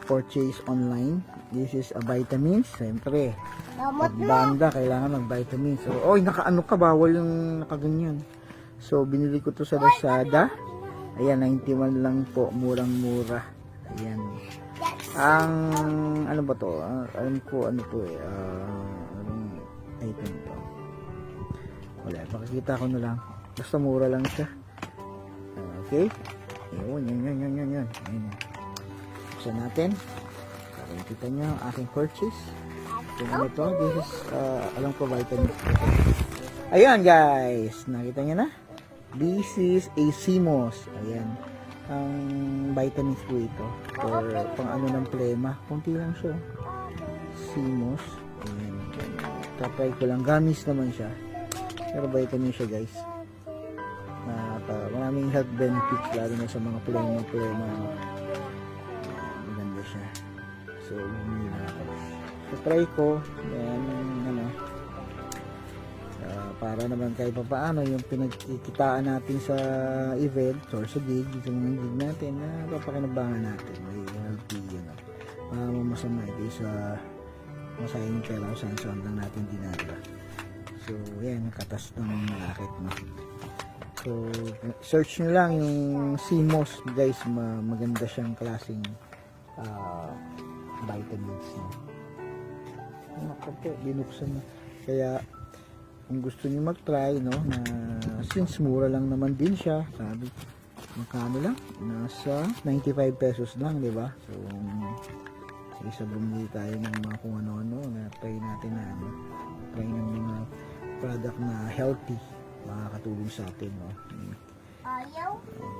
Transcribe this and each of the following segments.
purchase online. This is a vitamins. Siyempre, banda, kailangan ng vitamins. So, oy, nakaano ka, bawal yung nakaganyan. So, binili ko to sa Lazada. Ayan, 91 lang po, murang-mura. Ayan. Ang, ano ba to? Alam ko, ano to eh, anong item to? Wala, pakikita ko na lang. Basta mura lang siya. Okay? Ayun, yan. Buksan natin. Para makita nyo ang aking purchase. Kung ano to, this is, alam ko, vitamins. Ayan, guys. Nakita nyo na? This is a CMOS. Ayan. Ang vitamins ko ito. For pang ano ng plema. Kunti lang siya. CMOS. Ayan. Tapay ko lang. Gamis naman siya. Pero vitamin siya, guys. Maraming health benefits lalo na sa mga plema. Maganda siya. So, bumili na ako. So, try ko. Then, ano, para naman kahit pa paano yung pinagkikitaan natin sa event or sa gig, sa mga gig natin na papakinabangan natin. May healthy, masama ito sa masayang pera kung saan lang natin dinadala. So, yan, katas ng malakit, no? So, search nyo lang yung CMOS, guys. Maganda siyang klaseng vitamins, no? Ako po, binuksan na. Kaya, kung gusto nyo mag-try, no, na since mura lang naman din siya, sabi, magkano lang? Nasa 95 pesos lang, di ba? So, isa bumili tayo ng mga kung ano-ano na try natin na, try ng mga product na healthy, makakatulong sa atin, no?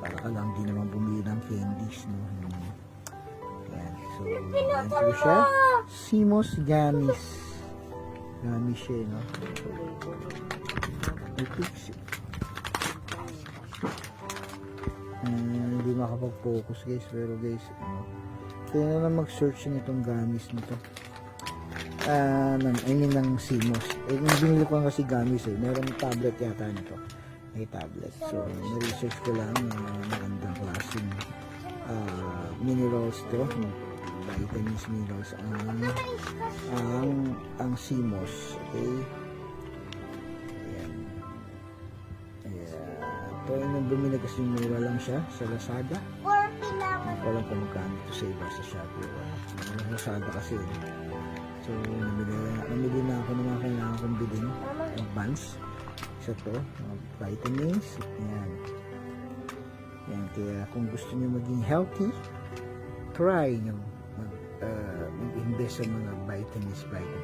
Para ka lang di naman bumili ng candies, no? Ayan. So, ayan po siya. CMOS Gummies. Gummies siya, no? Hindi makapag-focus, guys. Pero, guys, kaya na lang mag-search nitong gummies nito. I mean ng CMOS. Yung binili ko kasi gummies meron tablet yata nito. May tablet. So, na-research ko lang magandang klaseng minerals to. Vitamins, minerals ang CMOS. Okay? Ayan. Ito yung bumili kasi mura lang siya sa Lazada. Hindi ko alam kung magkano ito sa iba sa Shopee. Lazada kasi so, namili na ako ng mga kailangan kong bilhin. Advance. Isa to. Vitamins. Ayan. Ayan. Kaya kung gusto nyo maging healthy, try nyo mag-invest sa mga vitamins, guys.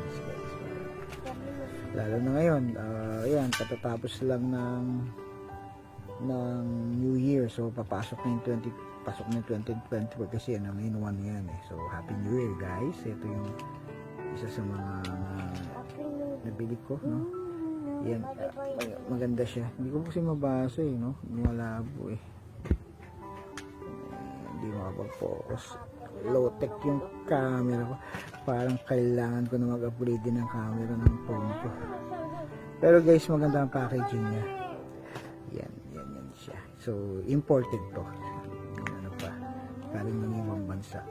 Lalo na ngayon, ayan, katatapos lang ng New Year. So, pasok na yung 2024 kasi in 1 yan eh. So, Happy New Year, guys. Ito yung isa sa mga nabili ko, no? Yan, maganda siya. Hindi ko kasi mabasa eh, no? Malabo eh. Hindi makapag-focus. Low-tech yung camera ko. Parang kailangan ko na mag-upgrade din ng camera ng phone ko. Pero guys, maganda ang packaging niya. Yan siya. So, imported to. Ano pa? Galing ng ibang bansa.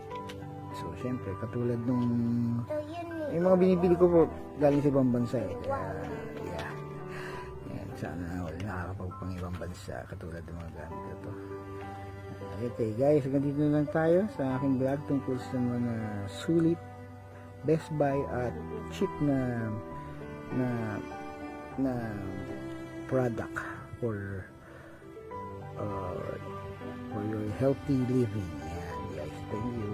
So, syempre, katulad nung yung mga binibili ko po galing sa ibang bansa eh. Kaya, yan, sana nakakapagpang ibang bansa katulad ng mga gamit ito. Okay guys, hanggang dito na lang tayo sa aking vlog tungkol sa mga sulit, Best Buy at cheap na product for your healthy living. Yan guys, thank you.